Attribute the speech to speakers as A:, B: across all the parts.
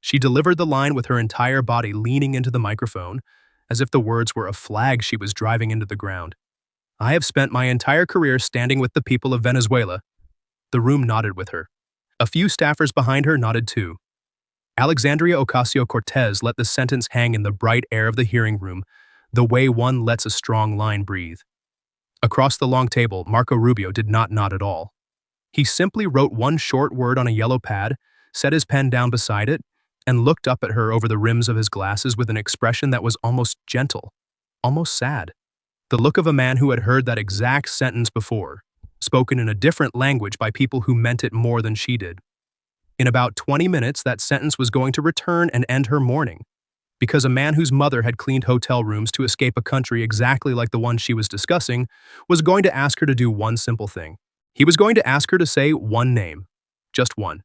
A: She delivered the line with her entire body leaning into the microphone, as if the words were a flag she was driving into the ground. I have spent my entire career standing with the people of Venezuela. The room nodded with her. A few staffers behind her nodded too. Alexandria Ocasio-Cortez let the sentence hang in the bright air of the hearing room, the way one lets a strong line breathe. Across the long table, Marco Rubio did not nod at all. He simply wrote one short word on a yellow pad, set his pen down beside it, and looked up at her over the rims of his glasses with an expression that was almost gentle, almost sad. The look of a man who had heard that exact sentence before, spoken in a different language by people who meant it more than she did. In about 20 minutes, that sentence was going to return and end her mourning, because a man whose mother had cleaned hotel rooms to escape a country exactly like the one she was discussing was going to ask her to do one simple thing. He was going to ask her to say one name, just one.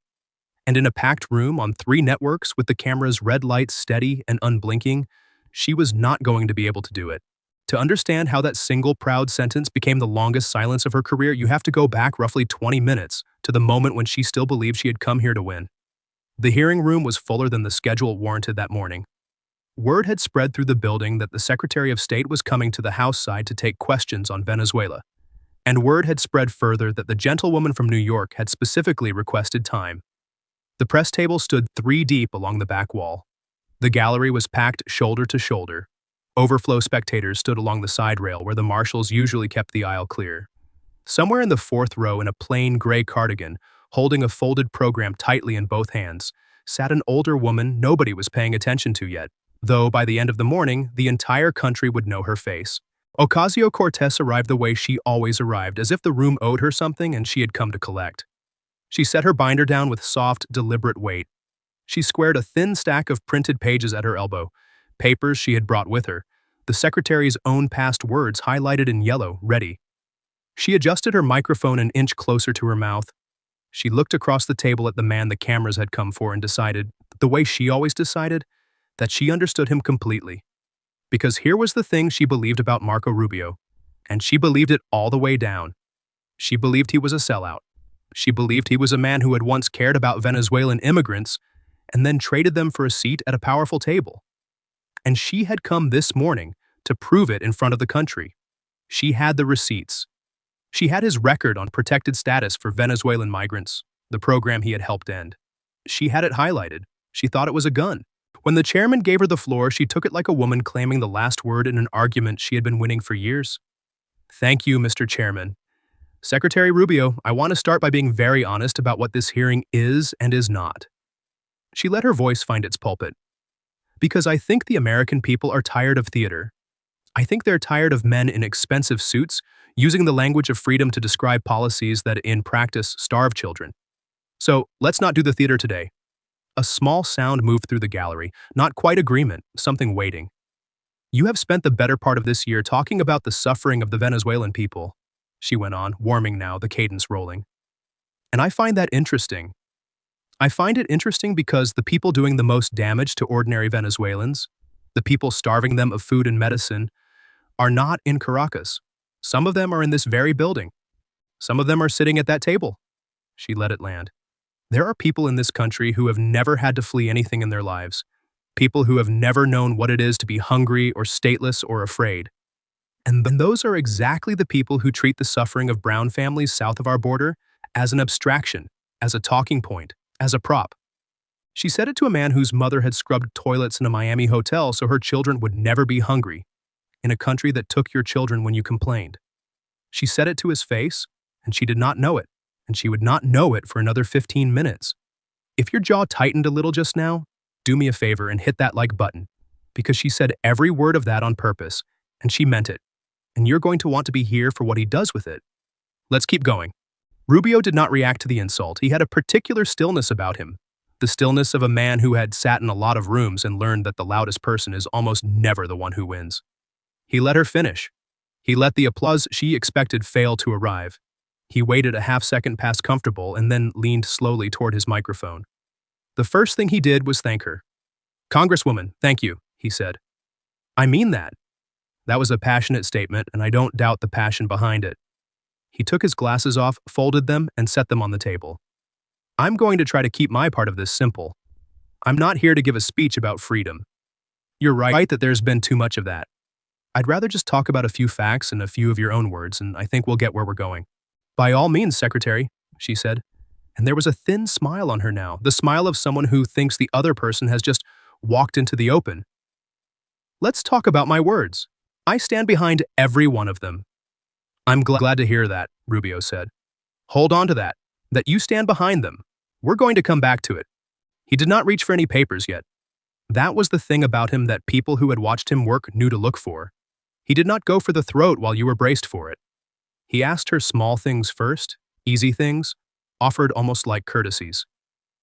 A: And in a packed room on 3 networks with the camera's red lights steady and unblinking, she was not going to be able to do it. To understand how that single proud sentence became the longest silence of her career, you have to go back roughly 20 minutes to the moment when she still believed she had come here to win. The hearing room was fuller than the schedule warranted that morning. Word had spread through the building that the Secretary of State was coming to the House side to take questions on Venezuela. And word had spread further that the gentlewoman from New York had specifically requested time. The press table stood 3 deep along the back wall. The gallery was packed shoulder to shoulder. Overflow spectators stood along the side rail where the marshals usually kept the aisle clear. Somewhere in the 4th row in a plain gray cardigan, holding a folded program tightly in both hands, sat an older woman nobody was paying attention to yet, though by the end of the morning, the entire country would know her face. Ocasio-Cortez arrived the way she always arrived, as if the room owed her something and she had come to collect. She set her binder down with soft, deliberate weight. She squared a thin stack of printed pages at her elbow, papers she had brought with her, the secretary's own past words highlighted in yellow, ready. She adjusted her microphone an inch closer to her mouth. She looked across the table at the man the cameras had come for and decided, the way she always decided, that she understood him completely. Because here was the thing she believed about Marco Rubio, and she believed it all the way down. She believed he was a sellout. She believed he was a man who had once cared about Venezuelan immigrants and then traded them for a seat at a powerful table. And she had come this morning to prove it in front of the country. She had the receipts. She had his record on protected status for Venezuelan migrants, the program he had helped end. She had it highlighted. She thought it was a gun. When the chairman gave her the floor, she took it like a woman claiming the last word in an argument she had been winning for years. Thank you, Mr. Chairman. Secretary Rubio, I want to start by being very honest about what this hearing is and is not. She let her voice find its pulpit. Because I think the American people are tired of theater. I think they're tired of men in expensive suits using the language of freedom to describe policies that in practice starve children. So let's not do the theater today. A small sound moved through the gallery, not quite agreement, something waiting. You have spent the better part of this year talking about the suffering of the Venezuelan people, she went on, warming now, the cadence rolling. And I find that interesting. I find it interesting because the people doing the most damage to ordinary Venezuelans, the people starving them of food and medicine, are not in Caracas. Some of them are in this very building. Some of them are sitting at that table. She let it land. There are people in this country who have never had to flee anything in their lives. People who have never known what it is to be hungry or stateless or afraid. And those are exactly the people who treat the suffering of brown families south of our border as an abstraction, as a talking point, as a prop. She said it to a man whose mother had scrubbed toilets in a Miami hotel so her children would never be hungry, in a country that took your children when you complained. She said it to his face, and she did not know it, and she would not know it for another 15 minutes. If your jaw tightened a little just now, do me a favor and hit that like button, because she said every word of that on purpose, and she meant it, and you're going to want to be here for what he does with it. Let's keep going. Rubio did not react to the insult. He had a particular stillness about him, the stillness of a man who had sat in a lot of rooms and learned that the loudest person is almost never the one who wins. He let her finish. He let the applause she expected fail to arrive. He waited a half-second past comfortable and then leaned slowly toward his microphone. The first thing he did was thank her. "Congresswoman, thank you," he said. "I mean that." That was a passionate statement, and I don't doubt the passion behind it. He took his glasses off, folded them, and set them on the table. "I'm going to try to keep my part of this simple. I'm not here to give a speech about freedom. You're right that there's been too much of that. I'd rather just talk about a few facts and a few of your own words, and I think we'll get where we're going. By all means, Secretary, she said, and there was a thin smile on her now, the smile of someone who thinks the other person has just walked into the open. Let's talk about my words. I stand behind every one of them. I'm glad to hear that, Rubio said. Hold on to that you stand behind them. We're going to come back to it. He did not reach for any papers yet. That was the thing about him that people who had watched him work knew to look for. He did not go for the throat while you were braced for it. He asked her small things first, easy things, offered almost like courtesies.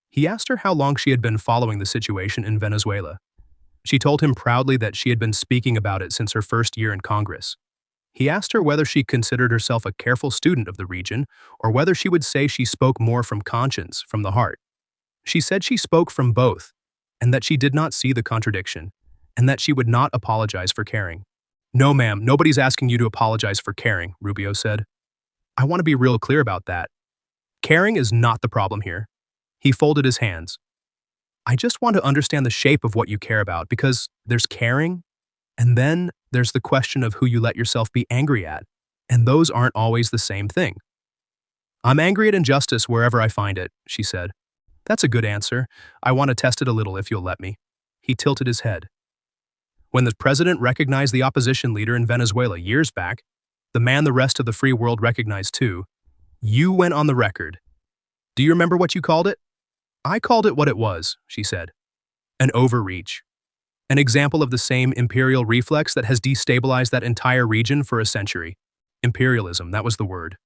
A: He asked her how long she had been following the situation in Venezuela. She told him proudly that she had been speaking about it since her first year in Congress. He asked her whether she considered herself a careful student of the region or whether she would say she spoke more from conscience, from the heart. She said she spoke from both, and that she did not see the contradiction, and that she would not apologize for caring. No, ma'am, nobody's asking you to apologize for caring, Rubio said. I want to be real clear about that. Caring is not the problem here. He folded his hands. I just want to understand the shape of what you care about, because there's caring, and then there's the question of who you let yourself be angry at, and those aren't always the same thing. I'm angry at injustice wherever I find it, she said. That's a good answer. I want to test it a little if you'll let me. He tilted his head. When the president recognized the opposition leader in Venezuela years back, the man the rest of the free world recognized too, you went on the record. Do you remember what you called it? I called it what it was, she said. An overreach. An example of the same imperial reflex that has destabilized that entire region for a century. Imperialism, that was the word.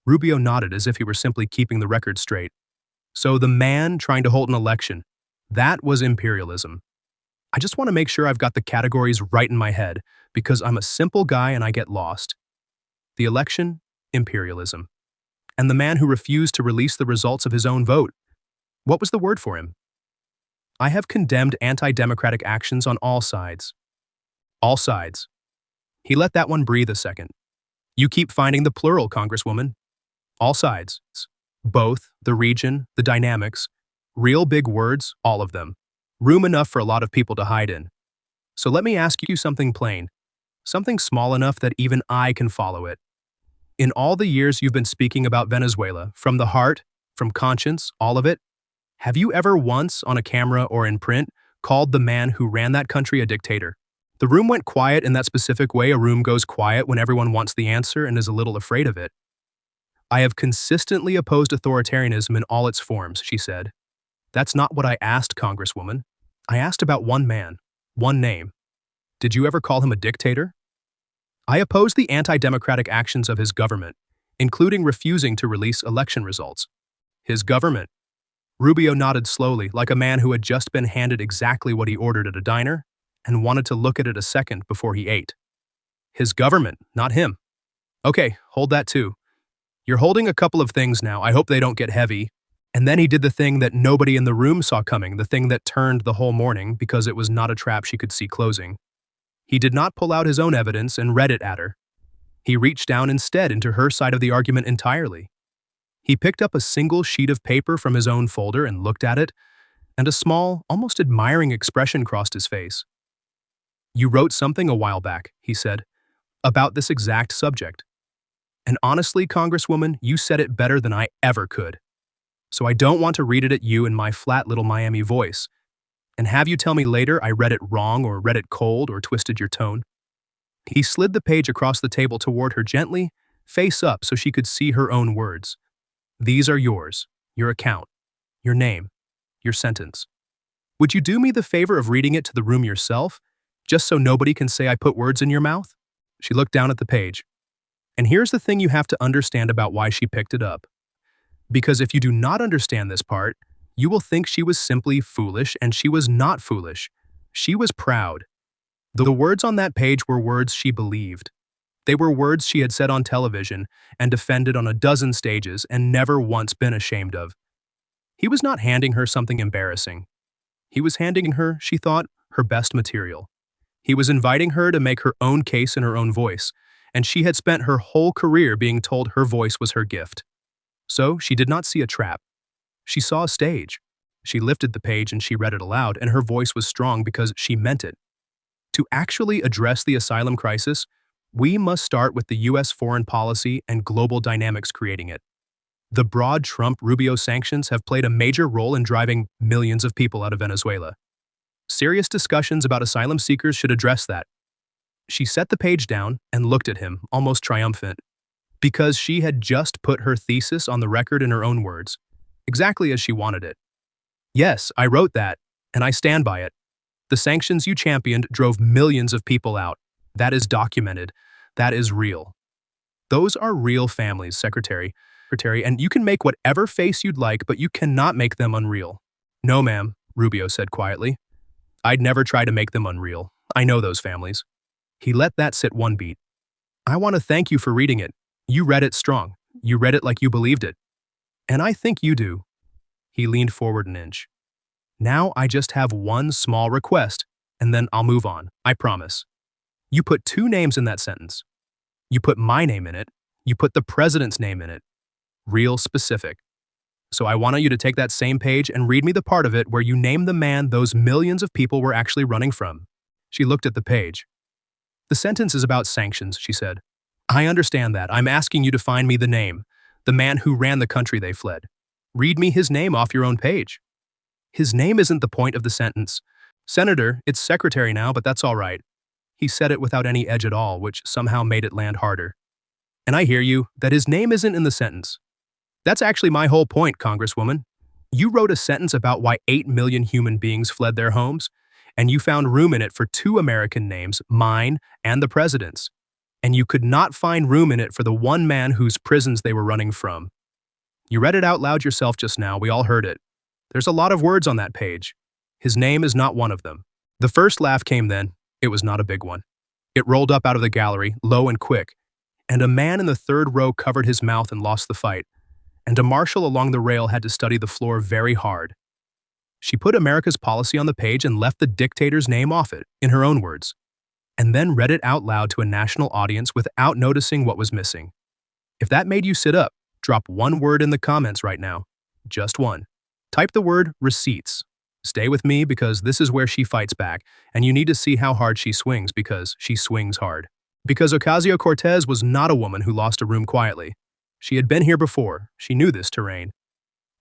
A: Rubio nodded as if he were simply keeping the record straight. So the man trying to hold an election, that was imperialism. I just want to make sure I've got the categories right in my head, because I'm a simple guy and I get lost. The election, imperialism. And the man who refused to release the results of his own vote. What was the word for him? I have condemned anti-democratic actions on all sides. All sides. He let that one breathe a second. You keep finding the plural, Congresswoman. All sides. Both, the region, the dynamics. Real big words, all of them. Room enough for a lot of people to hide in. So let me ask you something plain. Something small enough that even I can follow it. In all the years you've been speaking about Venezuela, from the heart, from conscience, all of it, have you ever once, on a camera or in print, called the man who ran that country a dictator? The room went quiet in that specific way a room goes quiet when everyone wants the answer and is a little afraid of it. I have consistently opposed authoritarianism in all its forms, she said. That's not what I asked, Congresswoman. I asked about one man, one name. Did you ever call him a dictator? I oppose the anti-democratic actions of his government, including refusing to release election results. His government. Rubio nodded slowly, like a man who had just been handed exactly what he ordered at a diner and wanted to look at it a second before he ate. His government, not him. Okay, hold that too. You're holding a couple of things now. I hope they don't get heavy. And then he did the thing that nobody in the room saw coming, the thing that turned the whole morning because it was not a trap she could see closing. He did not pull out his own evidence and read it at her. He reached down instead into her side of the argument entirely. He picked up a single sheet of paper from his own folder and looked at it, and a small, almost admiring expression crossed his face. You wrote something a while back, he said, about this exact subject. And honestly, Congresswoman, you said it better than I ever could. So I don't want to read it at you in my flat little Miami voice, and have you tell me later I read it wrong or read it cold or twisted your tone. He slid the page across the table toward her gently, face up so she could see her own words. These are yours, your account, your name, your sentence. Would you do me the favor of reading it to the room yourself, just so nobody can say I put words in your mouth? She looked down at the page. And here's the thing you have to understand about why she picked it up. Because if you do not understand this part, you will think she was simply foolish, and she was not foolish. She was proud. The words on that page were words she believed. They were words she had said on television and defended on a dozen stages and never once been ashamed of. He was not handing her something embarrassing. He was handing her, she thought, her best material. He was inviting her to make her own case in her own voice, and she had spent her whole career being told her voice was her gift. So she did not see a trap. She saw a stage. She lifted the page and she read it aloud, and her voice was strong because she meant it. To actually address the asylum crisis, we must start with the U.S. foreign policy and global dynamics creating it. The broad Trump-Rubio sanctions have played a major role in driving millions of people out of Venezuela. Serious discussions about asylum seekers should address that. She set the page down and looked at him, almost triumphant, because she had just put her thesis on the record in her own words, exactly as she wanted it. Yes, I wrote that, and I stand by it. The sanctions you championed drove millions of people out. That is documented. That is real. Those are real families, Secretary, and you can make whatever face you'd like, but you cannot make them unreal. No, ma'am, Rubio said quietly. I'd never try to make them unreal. I know those families. He let that sit one beat. I want to thank you for reading it. You read it strong. You read it like you believed it. And I think you do. He leaned forward an inch. Now I just have one small request, and then I'll move on, I promise. You put two names in that sentence. You put my name in it. You put the president's name in it. Real specific. So I want you to take that same page and read me the part of it where you name the man those millions of people were actually running from. She looked at the page. The sentence is about sanctions, she said. I understand that. I'm asking you to find me the name, the man who ran the country they fled. Read me his name off your own page. His name isn't the point of the sentence. Senator, it's secretary now, but that's all right. He said it without any edge at all, which somehow made it land harder. And I hear you, that his name isn't in the sentence. That's actually my whole point, Congresswoman. You wrote a sentence about why 8 million human beings fled their homes, and you found room in it for two American names, mine and the president's. And you could not find room in it for the one man whose prisons they were running from. You read it out loud yourself just now, we all heard it. There's a lot of words on that page. His name is not one of them. The first laugh came then. It was not a big one. It rolled up out of the gallery, low and quick, and a man in the third row covered his mouth and lost the fight, and a marshal along the rail had to study the floor very hard. She put America's policy on the page and left the dictator's name off it, in her own words, and then read it out loud to a national audience without noticing what was missing. If that made you sit up, drop one word in the comments right now. Just one. Type the word receipts. Stay with me because this is where she fights back, and you need to see how hard she swings because she swings hard. Because Ocasio-Cortez was not a woman who lost a room quietly. She had been here before, she knew this terrain.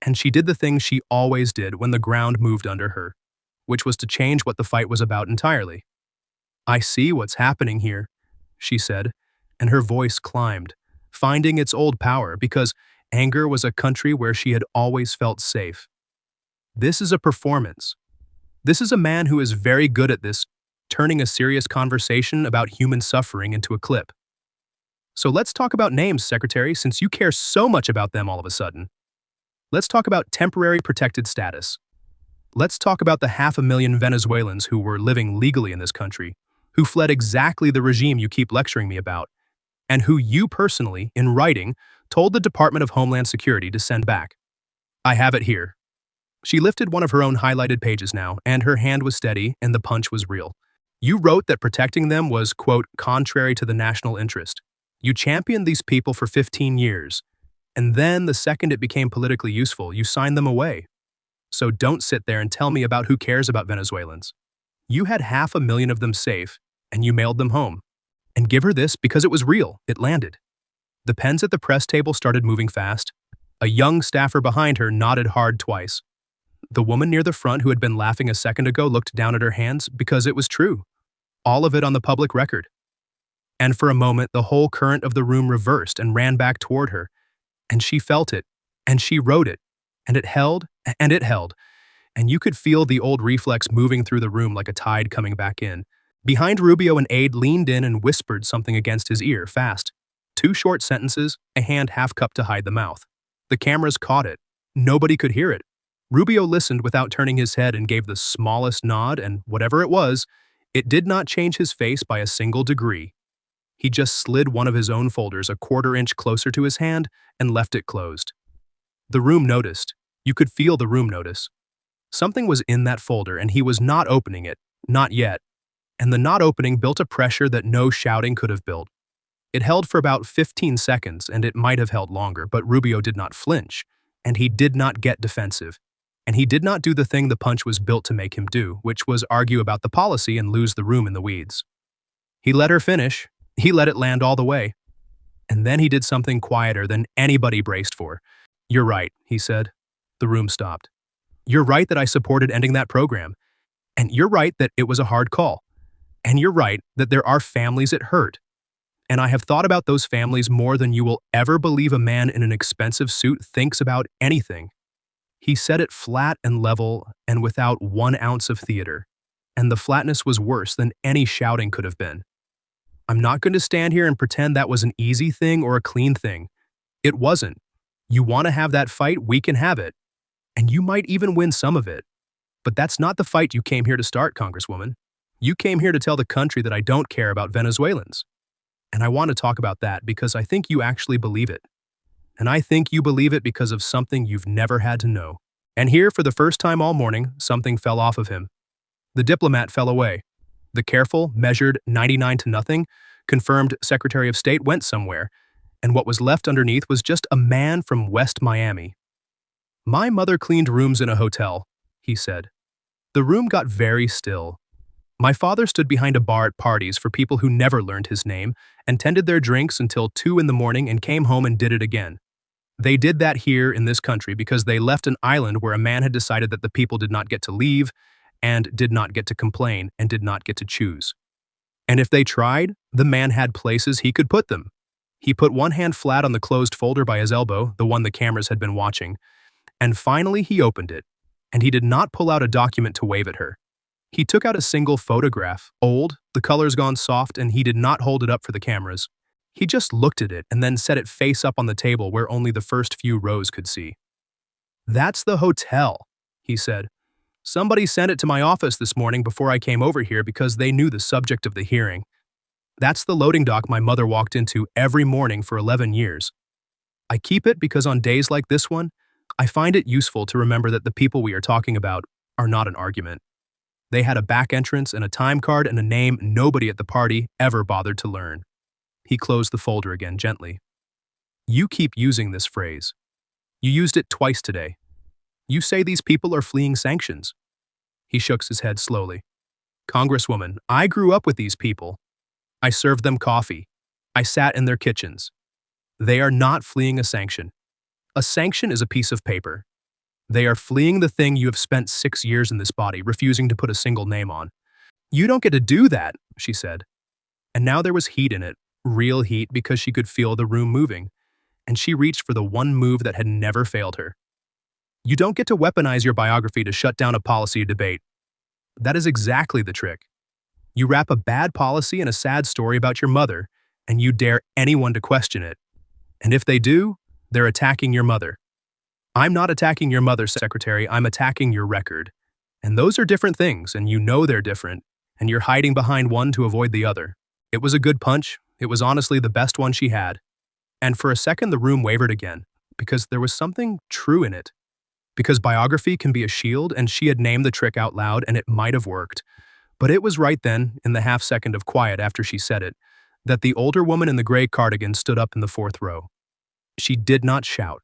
A: And she did the thing she always did when the ground moved under her, which was to change what the fight was about entirely. I see what's happening here, she said, and her voice climbed, finding its old power because anger was a country where she had always felt safe. This is a performance. This is a man who is very good at this, turning a serious conversation about human suffering into a clip. So let's talk about names, Secretary, since you care so much about them all of a sudden. Let's talk about temporary protected status. Let's talk about the 500,000 Venezuelans who were living legally in this country, who fled exactly the regime you keep lecturing me about, and who you personally, in writing, told the Department of Homeland Security to send back. I have it here. She lifted one of her own highlighted pages now, and her hand was steady and the punch was real. You wrote that protecting them was, quote, contrary to the national interest. You championed these people for 15 years, and then the second it became politically useful, you signed them away. So don't sit there and tell me about who cares about Venezuelans. You had 500,000 of them safe, and you mailed them home. And give her this because it was real, it landed. The pens at the press table started moving fast. A young staffer behind her nodded hard twice. The woman near the front who had been laughing a second ago looked down at her hands because it was true. All of it on the public record. And for a moment, the whole current of the room reversed and ran back toward her. And she felt it, and she wrote it, and it held, and it held. And you could feel the old reflex moving through the room like a tide coming back in. Behind Rubio, an aide leaned in and whispered something against his ear, fast. 2 short sentences, a hand half-cupped to hide the mouth. The cameras caught it. Nobody could hear it. Rubio listened without turning his head and gave the smallest nod, and whatever it was, it did not change his face by a single degree. He just slid one of his own folders a 1/4 inch closer to his hand and left it closed. The room noticed. You could feel the room notice. Something was in that folder and he was not opening it, not yet. And the not opening built a pressure that no shouting could have built. It held for about 15 seconds and it might have held longer, but Rubio did not flinch, and he did not get defensive. And he did not do the thing the punch was built to make him do, which was argue about the policy and lose the room in the weeds. He let her finish. He let it land all the way. And then he did something quieter than anybody braced for. "You're right," he said. The room stopped. "You're right that I supported ending that program. And you're right that it was a hard call. And you're right that there are families it hurt. And I have thought about those families more than you will ever believe a man in an expensive suit thinks about anything." He said it flat and level and without 1 ounce of theater. And the flatness was worse than any shouting could have been. "I'm not going to stand here and pretend that was an easy thing or a clean thing. It wasn't. You want to have that fight, we can have it. And you might even win some of it. But that's not the fight you came here to start, Congresswoman. You came here to tell the country that I don't care about Venezuelans. And I want to talk about that because I think you actually believe it. And I think you believe it because of something you've never had to know." And here, for the first time all morning, something fell off of him. The diplomat fell away. The careful, measured 99 to nothing, confirmed Secretary of State went somewhere, and what was left underneath was just a man from West Miami. "My mother cleaned rooms in a hotel," he said. The room got very still. "My father stood behind a bar at parties for people who never learned his name and tended their drinks until 2 in the morning and came home and did it again. They did that here in this country because they left an island where a man had decided that the people did not get to leave and did not get to complain and did not get to choose. And if they tried, the man had places he could put them." He put one hand flat on the closed folder by his elbow, the one the cameras had been watching, and finally he opened it, and he did not pull out a document to wave at her. He took out a single photograph, old, the colors gone soft, and he did not hold it up for the cameras. He just looked at it and then set it face up on the table where only the first few rows could see. "That's the hotel," he said. "Somebody sent it to my office this morning before I came over here because they knew the subject of the hearing. That's the loading dock my mother walked into every morning for 11 years. I keep it because on days like this one, I find it useful to remember that the people we are talking about are not an argument. They had a back entrance and a time card and a name nobody at the party ever bothered to learn." He closed the folder again gently. "You keep using this phrase. You used it twice today. You say these people are fleeing sanctions." He shook his head slowly. "Congresswoman, I grew up with these people. I served them coffee. I sat in their kitchens. They are not fleeing a sanction. A sanction is a piece of paper. They are fleeing the thing you have spent 6 years in this body refusing to put a single name on. You don't get to do that," she said. And now there was heat in it, real heat, because she could feel the room moving, and she reached for the one move that had never failed her. "You don't get to weaponize your biography to shut down a policy debate. That is exactly the trick. You wrap a bad policy in a sad story about your mother, and you dare anyone to question it. And if they do, they're attacking your mother. I'm not attacking your mother, Secretary, I'm attacking your record. And those are different things, and you know they're different, and you're hiding behind one to avoid the other." It was a good punch. It was honestly the best one she had. And for a second the room wavered again, because there was something true in it. Because biography can be a shield, and she had named the trick out loud, and it might have worked. But it was right then, in the half-second of quiet after she said it, that the older woman in the gray cardigan stood up in the 4th row. She did not shout.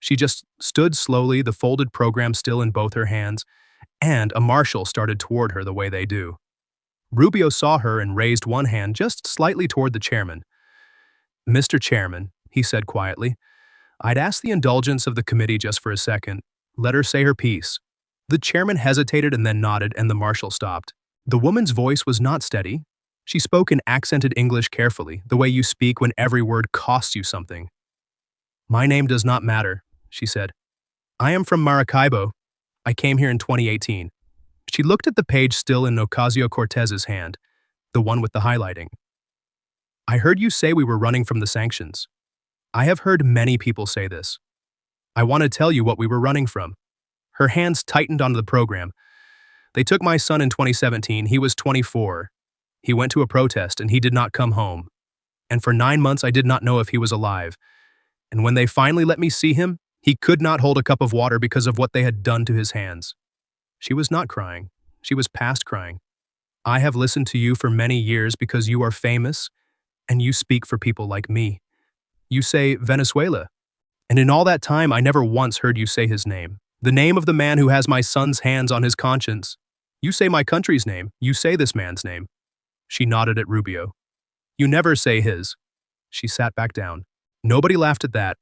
A: She just stood slowly, the folded program still in both her hands, and a marshal started toward her the way they do. Rubio saw her and raised one hand just slightly toward the chairman. "Mr. Chairman," he said quietly, "I'd ask the indulgence of the committee just for a second. Let her say her piece." The chairman hesitated and then nodded, and the marshal stopped. The woman's voice was not steady. She spoke in accented English carefully, the way you speak when every word costs you something. "My name does not matter," she said. "I am from Maracaibo. I came here in 2018. She looked at the page still in Ocasio-Cortez's hand, the one with the highlighting. "I heard you say we were running from the sanctions. I have heard many people say this. I want to tell you what we were running from." Her hands tightened onto the program. "They took my son in 2017. He was 24. He went to a protest and he did not come home. And for 9 months I did not know if he was alive. And when they finally let me see him, he could not hold a cup of water because of what they had done to his hands." She was not crying. She was past crying. "I have listened to you for many years because you are famous, and you speak for people like me. You say Venezuela. And in all that time, I never once heard you say his name. The name of the man who has my son's hands on his conscience. You say my country's name. You say this man's name. She nodded at Rubio. You never say his. She sat back down. Nobody laughed at that.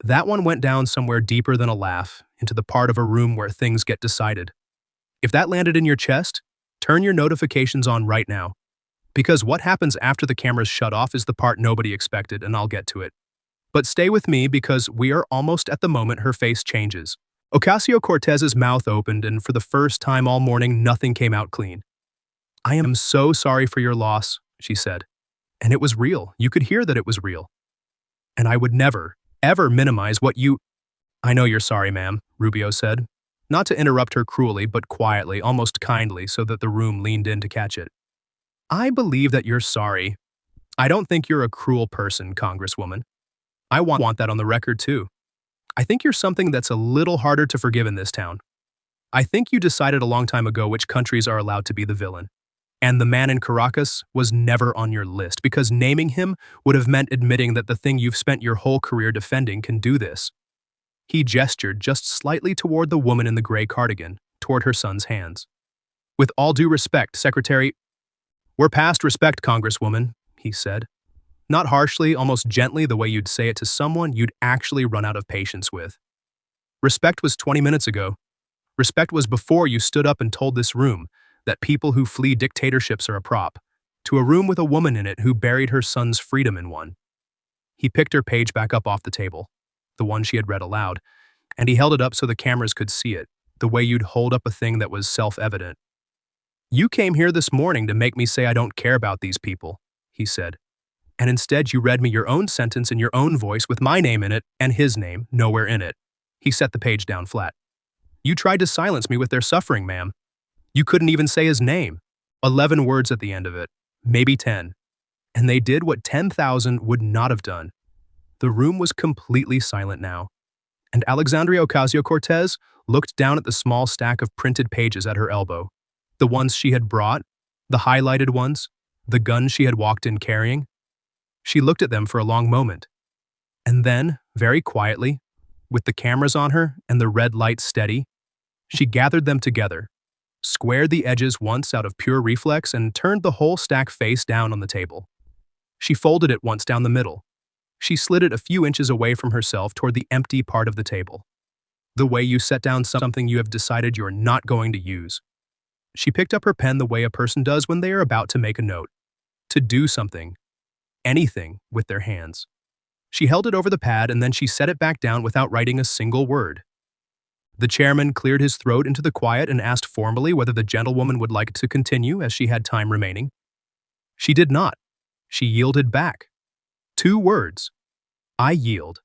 A: That one went down somewhere deeper than a laugh, into the part of a room where things get decided. If that landed in your chest, turn your notifications on right now. Because what happens after the cameras shut off is the part nobody expected, and I'll get to it. But stay with me because we are almost at the moment her face changes. Ocasio-Cortez's mouth opened, and for the first time all morning, nothing came out clean. I am so sorry for your loss, she said. And it was real. You could hear that it was real. And I would never, ever minimize what you— I know you're sorry, ma'am, Rubio said. Not to interrupt her cruelly, but quietly, almost kindly, so that the room leaned in to catch it. I believe that you're sorry. I don't think you're a cruel person, Congresswoman. I want that on the record, too. I think you're something that's a little harder to forgive in this town. I think you decided a long time ago which countries are allowed to be the villain. And the man in Caracas was never on your list, because naming him would have meant admitting that the thing you've spent your whole career defending can do this. He gestured just slightly toward the woman in the gray cardigan, toward her son's hands. With all due respect, Secretary— We're past respect, Congresswoman, he said. Not harshly, almost gently, the way you'd say it to someone you'd actually run out of patience with. Respect was 20 minutes ago. Respect was before you stood up and told this room that people who flee dictatorships are a prop, to a room with a woman in it who buried her son's freedom in one. He picked her page back up off the table, the one she had read aloud, and he held it up so the cameras could see it, the way you'd hold up a thing that was self-evident. You came here this morning to make me say I don't care about these people, he said. And instead you read me your own sentence in your own voice with my name in it and his name nowhere in it. He set the page down flat. You tried to silence me with their suffering, ma'am. You couldn't even say his name. 11 words at the end of it, maybe 10. And they did what 10,000 would not have done. The room was completely silent now. And Alexandria Ocasio-Cortez looked down at the small stack of printed pages at her elbow. The ones she had brought, the highlighted ones, the gun she had walked in carrying. She looked at them for a long moment. And then, very quietly, with the cameras on her and the red light steady, she gathered them together, squared the edges once out of pure reflex, and turned the whole stack face down on the table. She folded it once down the middle. She slid it a few inches away from herself toward the empty part of the table. The way you set down something you have decided you're not going to use. She picked up her pen the way a person does when they are about to make a note. To do something. Anything with their hands. She held it over the pad and then she set it back down without writing a single word. The chairman cleared his throat into the quiet and asked formally whether the gentlewoman would like to continue as she had time remaining. She did not. She yielded back. 2 words. I yield.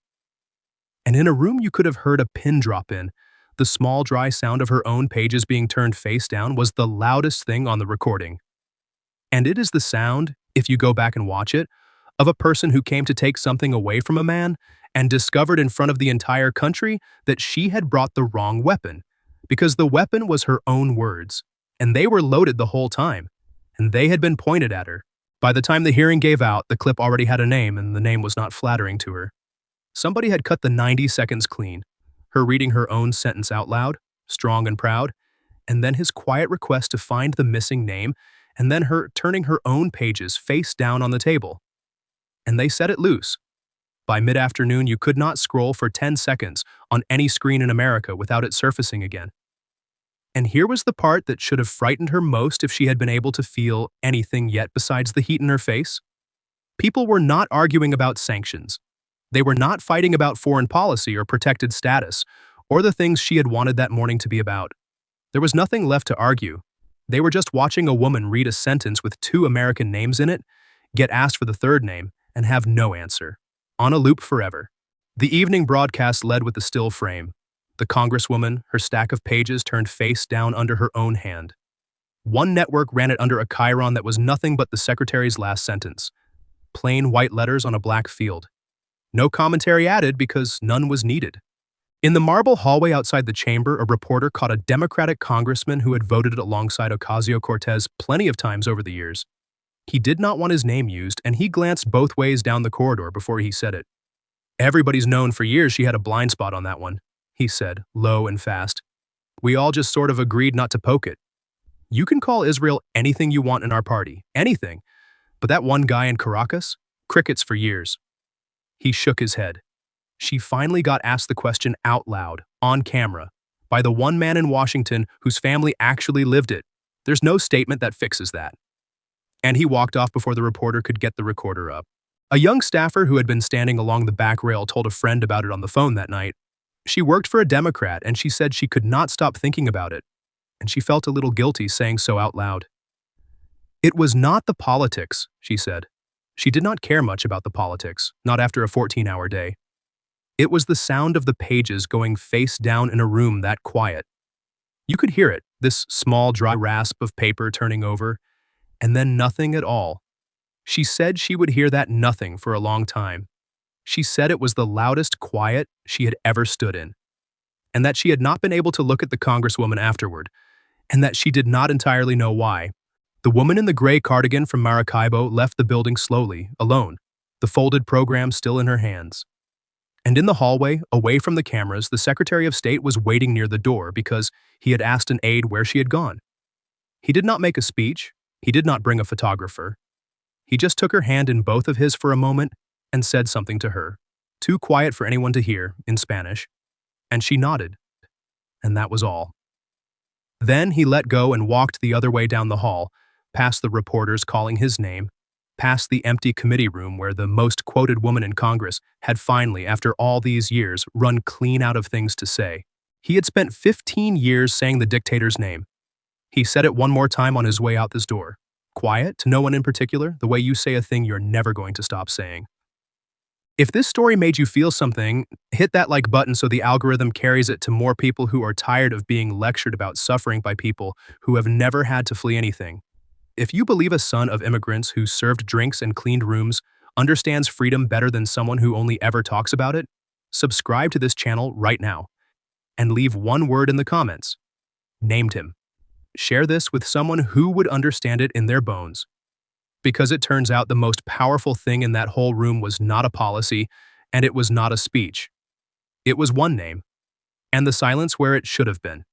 A: And in a room you could have heard a pin drop in, the small dry sound of her own pages being turned face down was the loudest thing on the recording. And it is the sound, if you go back and watch it, of a person who came to take something away from a man and discovered in front of the entire country that she had brought the wrong weapon, because the weapon was her own words, and they were loaded the whole time, and they had been pointed at her. By the time the hearing gave out, the clip already had a name, and the name was not flattering to her. Somebody had cut the 90 seconds clean, her reading her own sentence out loud, strong and proud, and then his quiet request to find the missing name, and then her turning her own pages face down on the table. And they set it loose. By mid-afternoon, you could not scroll for 10 seconds on any screen in America without it surfacing again. And here was the part that should have frightened her most if she had been able to feel anything yet besides the heat in her face. People were not arguing about sanctions. They were not fighting about foreign policy or protected status, or the things she had wanted that morning to be about. There was nothing left to argue. They were just watching a woman read a sentence with 2 American names in it, get asked for the third name, and have no answer. On a loop forever. The evening broadcast led with the still frame. The Congresswoman, her stack of pages turned face down under her own hand. One network ran it under a chyron that was nothing but the secretary's last sentence. Plain white letters on a black field. No commentary added because none was needed. In the marble hallway outside the chamber, a reporter caught a Democratic congressman who had voted alongside Ocasio-Cortez plenty of times over the years. He did not want his name used, and he glanced both ways down the corridor before he said it. Everybody's known for years she had a blind spot on that one, he said, low and fast. We all just sort of agreed not to poke it. You can call Israel anything you want in our party, anything. But that one guy in Caracas? Crickets for years. He shook his head. She finally got asked the question out loud, on camera, by the one man in Washington whose family actually lived it. There's no statement that fixes that. And he walked off before the reporter could get the recorder up. A young staffer who had been standing along the back rail told a friend about it on the phone that night. She worked for a Democrat, and she said she could not stop thinking about it, and she felt a little guilty saying so out loud. It was not the politics, she said. She did not care much about the politics, not after a 14-hour day. It was the sound of the pages going face down in a room that quiet. You could hear it, this small dry rasp of paper turning over, and then nothing at all. She said she would hear that nothing for a long time. She said it was the loudest quiet she had ever stood in, and that she had not been able to look at the Congresswoman afterward, and that she did not entirely know why. The woman in the gray cardigan from Maracaibo left the building slowly, alone, the folded program still in her hands. And in the hallway, away from the cameras, the Secretary of State was waiting near the door because he had asked an aide where she had gone. He did not make a speech. He did not bring a photographer. He just took her hand in both of his for a moment and said something to her, too quiet for anyone to hear, in Spanish. And she nodded. And that was all. Then he let go and walked the other way down the hall, past the reporters calling his name, past the empty committee room where the most quoted woman in Congress had finally, after all these years, run clean out of things to say. He had spent 15 years saying the dictator's name. He said it one more time on his way out this door. Quiet, to no one in particular, the way you say a thing you're never going to stop saying. If this story made you feel something, hit that like button so the algorithm carries it to more people who are tired of being lectured about suffering by people who have never had to flee anything. If you believe a son of immigrants who served drinks and cleaned rooms understands freedom better than someone who only ever talks about it, subscribe to this channel right now and leave one word in the comments. Named him. Share this with someone who would understand it in their bones. Because it turns out the most powerful thing in that whole room was not a policy, and it was not a speech. It was one name, and the silence where it should have been.